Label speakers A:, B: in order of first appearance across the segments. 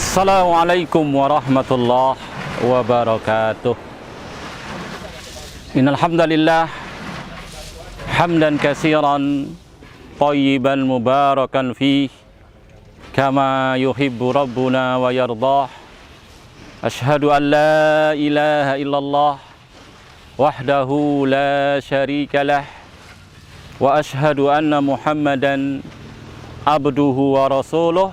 A: Assalamualaikum warahmatullahi wabarakatuh. Innal hamdalillah hamdan katsiran thayyiban mubarakan fih kama yuhibbu rabbuna wa yardah. Asyhadu an la ilaha illallah wahdahu la syarikalah wa asyhadu anna Muhammadan abduhu wa rasuluh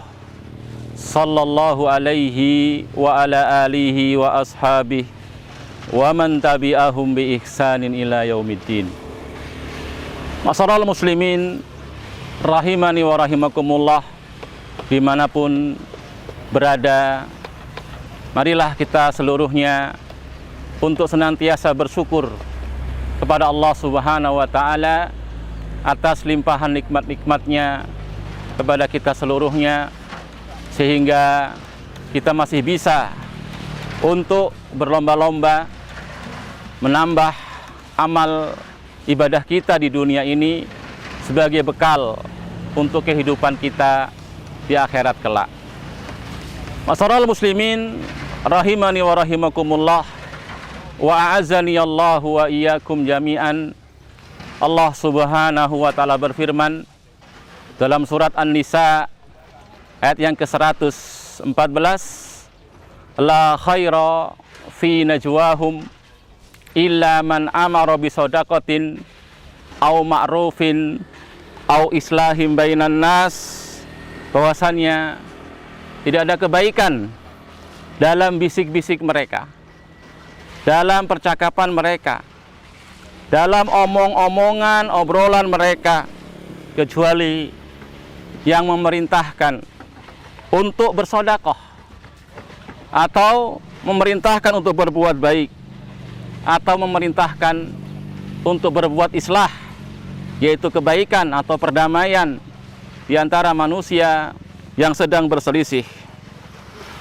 A: sallallahu alaihi wa ala alihi wa ashabihi wa man tabi'ahum bi ihsanin ila yaumiddin. Masyarul muslimin rahimani wa rahimakumullah, dimanapun berada, marilah kita seluruhnya untuk senantiasa bersyukur kepada Allah Subhanahu wa ta'ala atas limpahan nikmat-nikmatnya kepada kita seluruhnya, sehingga kita masih bisa untuk berlomba-lomba menambah amal ibadah kita di dunia ini sebagai bekal untuk kehidupan kita di akhirat kelak. Masyarul muslimin rahimani wa rahimakumullah, wa a'azzani Allahu wa iyyakum jami'an. Allah Subhanahu wa ta'ala berfirman dalam surat An-Nisa ayat yang ke-114, la khaira fi najwahum illa man amara bi shadaqatin au ma'rufin au islahim bainan nas, bahwasannya tidak ada kebaikan dalam bisik-bisik mereka, dalam percakapan mereka, dalam omong-omongan, obrolan mereka, kecuali yang memerintahkan untuk bersedekah atau memerintahkan untuk berbuat baik atau memerintahkan untuk berbuat islah, yaitu kebaikan atau perdamaian di antara manusia yang sedang berselisih.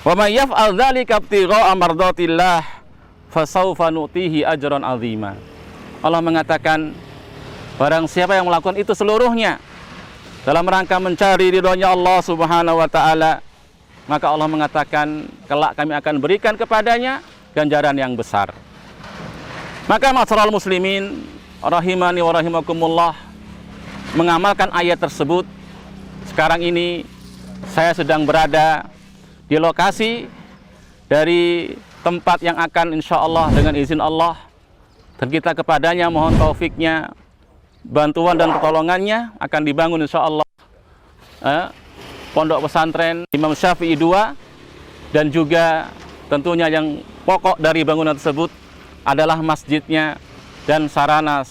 A: Wa may yaf'al dzalika ibtigha'a mardatillah fasawfa nu'tihi ajran 'azima. Allah mengatakan, barang siapa yang melakukan itu seluruhnya dalam rangka mencari ridhonya Allah Subhanahu wa ta'ala, maka Allah mengatakan, kelak kami akan berikan kepadanya ganjaran yang besar. Maka masyarul muslimin rahimani wa rahimakumullah, mengamalkan ayat tersebut, sekarang ini saya sedang berada di lokasi dari tempat yang akan insya Allah dengan izin Allah dan kita kepadanya mohon taufiknya, bantuan dan pertolongannya, akan dibangun insya Allah pondok pesantren Imam Syafi'i II, dan juga tentunya yang pokok dari bangunan tersebut adalah masjidnya dan sarana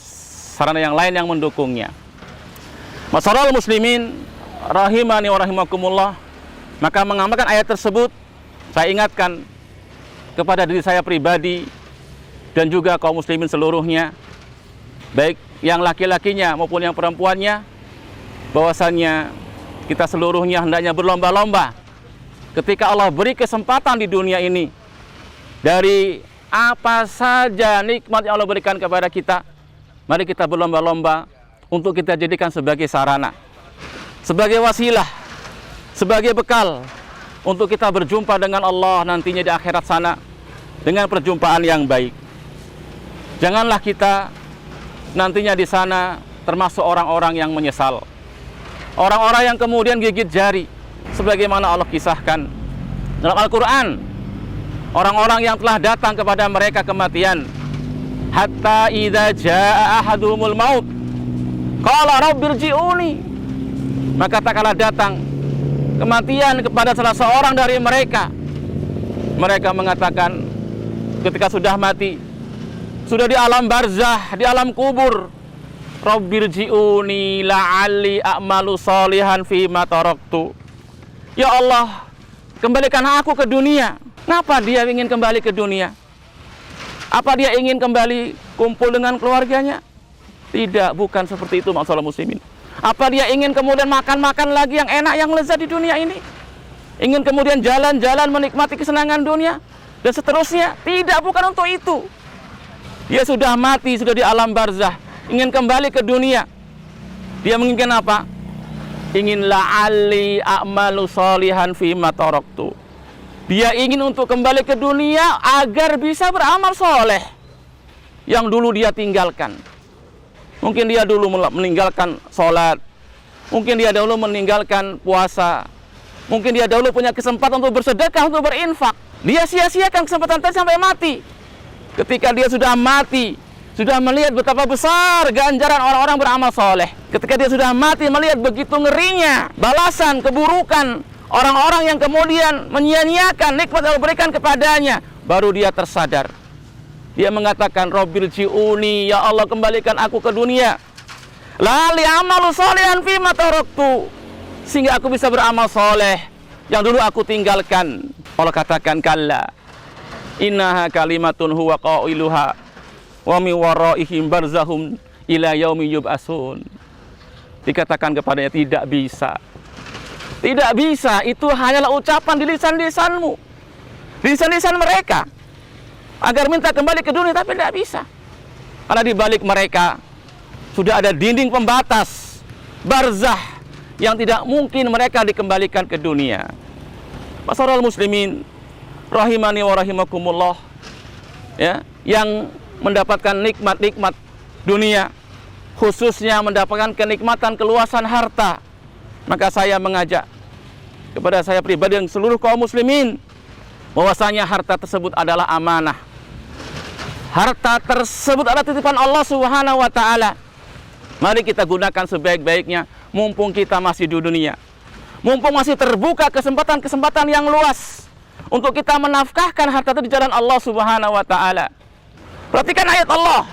A: yang lain yang mendukungnya. Masyarul muslimin rahimani wa rahimakumullah, maka mengamalkan ayat tersebut, saya ingatkan kepada diri saya pribadi dan juga kaum muslimin seluruhnya, baik yang laki-lakinya maupun yang perempuannya, bahwasannya kita seluruhnya hendaknya berlomba-lomba ketika Allah beri kesempatan di dunia ini, dari apa saja nikmat yang Allah berikan kepada kita, mari kita berlomba-lomba untuk kita jadikan sebagai sarana, sebagai wasilah, sebagai bekal untuk kita berjumpa dengan Allah nantinya di akhirat sana dengan perjumpaan yang baik. Janganlah kita nantinya di sana termasuk orang-orang yang menyesal, orang-orang yang kemudian gigit jari, sebagaimana Allah kisahkan dalam Al-Quran, orang-orang yang telah datang kepada mereka kematian, hatta idza jaa ahadumul maut qala rabbirji'uni, maka tak kala datang kematian kepada salah seorang dari mereka, mereka mengatakan ketika sudah mati, sudah di alam barzah, di alam kubur, rabbirji'uni la'alli a'malu shalihan fima taraktu, ya Allah, kembalikan aku ke dunia. Kenapa dia ingin kembali ke dunia? Apa dia ingin kembali kumpul dengan keluarganya? Tidak, bukan seperti itu masyaallah muslimin. Apa dia ingin kemudian makan-makan lagi yang enak, yang lezat di dunia ini? Ingin kemudian jalan-jalan menikmati kesenangan dunia dan seterusnya? Tidak, bukan untuk itu. Dia sudah mati, sudah di alam barzah, ingin kembali ke dunia. Dia menginginkan apa? Ingin la'alli a'malu shalihan fima taraktu. Dia ingin untuk kembali ke dunia agar bisa beramal soleh yang dulu dia tinggalkan. Mungkin dia dulu meninggalkan sholat, mungkin dia dahulu meninggalkan puasa, mungkin dia dahulu punya kesempatan untuk bersedekah, untuk berinfak. Dia sia-siakan kesempatan tadi sampai mati. Ketika dia sudah mati, sudah melihat betapa besar ganjaran orang-orang beramal soleh. Ketika dia sudah mati, melihat begitu ngerinya balasan keburukan orang-orang yang kemudian menyia-nyiakan nikmat yang diberikan kepadanya, baru dia tersadar. Dia mengatakan, Rabbil ji'uni, ya Allah kembalikan aku ke dunia. Lali amalu solehan fima taraktu, sehingga aku bisa beramal soleh yang dulu aku tinggalkan. Allah katakan, kalla innaha kalimatun huwa qailuha wa min waraihim barzahum ila yaumi yub'atsun. Dikatakan kepadanya, tidak bisa. Tidak bisa, itu hanyalah ucapan di lisan-lisanmu, di lisan-lisan mereka, agar minta kembali ke dunia, tapi tidak bisa. Karena di balik mereka sudah ada dinding pembatas, barzah, yang tidak mungkin mereka dikembalikan ke dunia. Masyarul muslimin rahimani wa rahimakumullah, ya, yang mendapatkan nikmat-nikmat dunia, khususnya mendapatkan kenikmatan keluasan harta, maka saya mengajak kepada saya pribadi dan seluruh kaum muslimin bahwasanya harta tersebut adalah amanah. Harta tersebut adalah titipan Allah Subhanahu wa taala. Mari kita gunakan sebaik-baiknya mumpung kita masih di dunia. Mumpung masih terbuka kesempatan-kesempatan yang luas untuk kita menafkahkan harta itu di jalan Allah Subhanahu wa taala. Perhatikan ayat Allah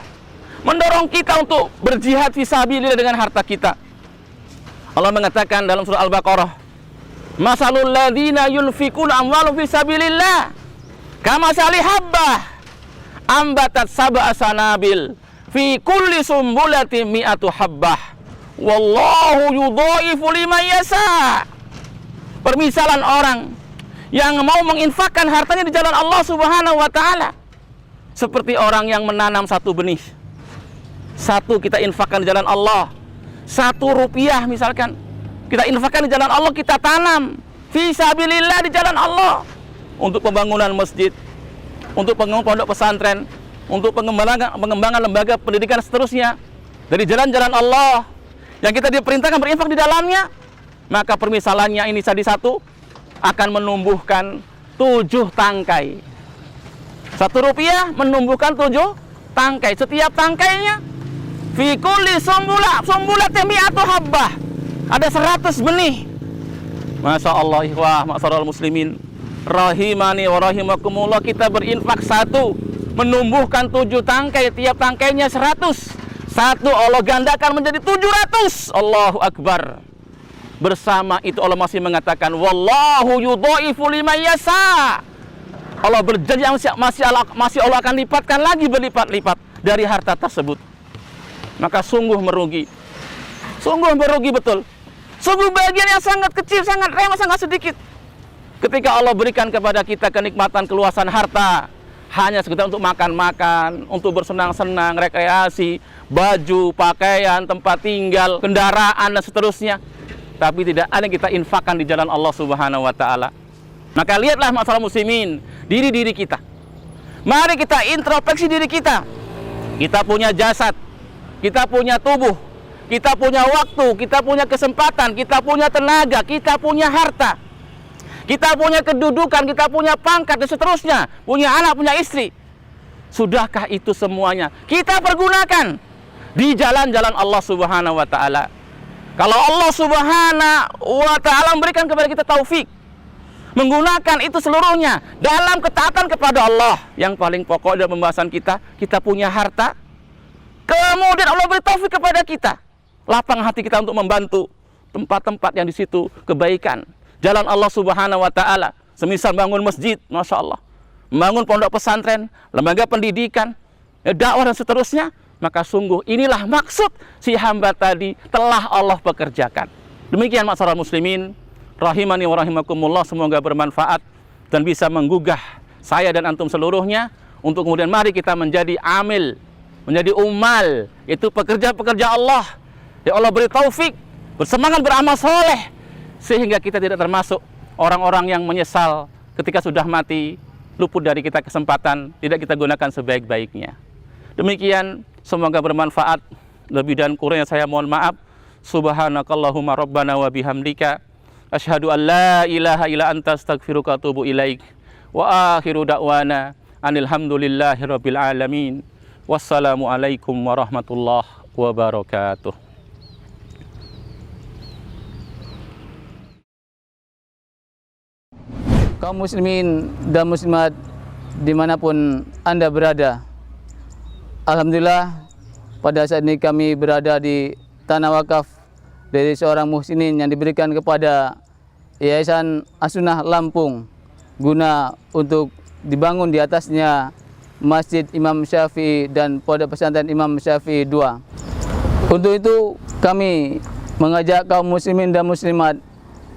A: mendorong kita untuk berjihad fisabilillah dengan harta kita. Allah mengatakan dalam surah Al-Baqarah, masalul ladzina yunfikuna amwalahum fisabilillah kamasali habbah ambatat sab'a sanabil fi kulli sumbulatin mi'atu habbah wallahu yudhaifu liman yasha. Permisalan orang yang mau menginfakkan hartanya di jalan Allah Subhanahu wa taala seperti orang yang menanam satu benih. Satu kita infakkan di jalan Allah, 1 rupiah misalkan kita infakkan di jalan Allah, kita tanam fisabilillah di jalan Allah untuk pembangunan masjid, untuk pengembangan pondok pesantren, untuk pengembangan lembaga pendidikan seterusnya dari jalan-jalan Allah yang kita diperintahkan berinfak di dalamnya, maka permisalannya ini tadi satu akan menumbuhkan 7 tangkai. 1 rupiah menumbuhkan 7 tangkai. Setiap tangkainya fi kulli sumbulatin mi'atu habbah, ada 100 benih. Masya Allah, ikhwah ma'asyiral muslimin rahimani wa rahimakumullah, kita berinfak 1 menumbuhkan 7 tangkai, tiap tangkainya 100. 1 Allah gandakan menjadi 700. Allahu Akbar. Bersama itu Allah masih mengatakan wallahu yudhaifu liman yasha. Allah berjanji masih Allah akan lipatkan lagi berlipat-lipat dari harta tersebut. Maka sungguh merugi. Sungguh merugi betul. Sungguh bagian yang sangat kecil, sangat remeh, sangat sedikit. Ketika Allah berikan kepada kita kenikmatan keluasan harta, hanya sekedar untuk makan-makan, untuk bersenang-senang, rekreasi, baju, pakaian, tempat tinggal, kendaraan, dan seterusnya. Tapi tidak ada yang kita infakkan di jalan Allah Subhanahu wa taala. Maka lihatlah masalah muslimin, diri-diri kita. Mari kita introspeksi diri kita. Kita punya jasad, kita punya tubuh, kita punya waktu, kita punya kesempatan, kita punya tenaga, kita punya harta, kita punya kedudukan, kita punya pangkat, dan seterusnya, punya anak, punya istri. Sudahkah itu semuanya kita pergunakan di jalan-jalan Allah Subhanahu wa taala? Kalau Allah Subhanahu wa taala memberikan kepada kita taufik menggunakan itu seluruhnya dalam ketaatan kepada Allah, yang paling pokok dalam pembahasan kita punya harta, kemudian Allah beri taufik kepada kita, lapang hati kita untuk membantu tempat-tempat yang di situ kebaikan, jalan Allah Subhanahu wa taala, semisal bangun masjid, Masya Allah, membangun pondok pesantren, lembaga pendidikan, dakwah dan seterusnya, maka sungguh inilah maksud si hamba tadi telah Allah pekerjakan. Demikian masyarakat muslimin rahimani wa rahimakumullah, semoga bermanfaat dan bisa menggugah saya dan antum seluruhnya untuk kemudian mari kita menjadi amil, menjadi umal, itu pekerja-pekerja Allah. Ya Allah beri taufik, bersemangat beramal soleh, sehingga kita tidak termasuk orang-orang yang menyesal ketika sudah mati, luput dari kita kesempatan, tidak kita gunakan sebaik-baiknya. Demikian, semoga bermanfaat. Lebih dan kurangnya saya mohon maaf. Subhanakallahumma rabbana wa bihamdika asyhadu an la ilaha illa anta astaghfiruka wa atubu ilaik. Wa akhiru da'wana anil hamdulillahi rabbil alamin. Wassalamualaikum warahmatullahi wabarakatuh.
B: Kaum muslimin dan muslimat dimanapun Anda berada, alhamdulillah pada saat ini kami berada di tanah wakaf dari seorang muhsinin yang diberikan kepada Yayasan As-Sunnah Lampung guna untuk dibangun di atasnya Masjid Imam Syafi'i dan Pondok Pesantren Imam Syafi'i II. Untuk itu kami mengajak kaum muslimin dan muslimat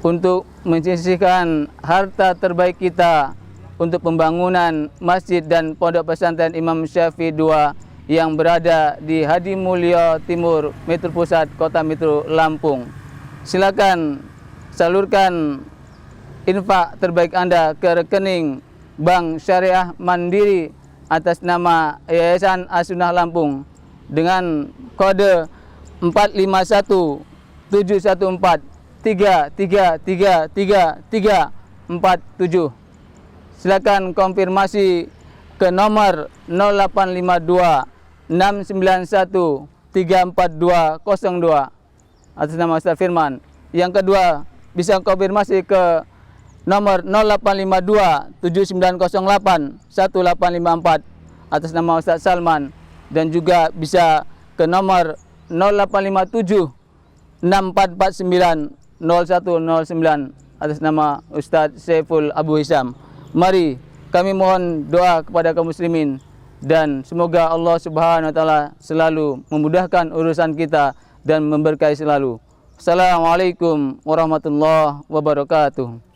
B: untuk menyisihkan harta terbaik kita untuk pembangunan masjid dan Pondok Pesantren Imam Syafi'i II yang berada di Hadi Mulyo Timur, Metro Pusat, Kota Metro Lampung. Silakan salurkan infak terbaik Anda ke rekening Bank Syariah Mandiri atas nama Yayasan As-Sunnah Lampung dengan kode 4517143333347. Silakan konfirmasi ke nomor 0852 691 34202 atas nama Ustaz Firman. Yang kedua, bisa konfirmasi ke nomor 0852 7908 1854 atas nama Ustaz Salman, dan juga bisa ke nomor 0857 6449 0109 atas nama Ustaz Saiful Abu Hisam. Mari kami mohon doa kepada kaum muslimin dan semoga Allah Subhanahu wa taala selalu memudahkan urusan kita dan memberkahi selalu. Assalamualaikum warahmatullahi wabarakatuh.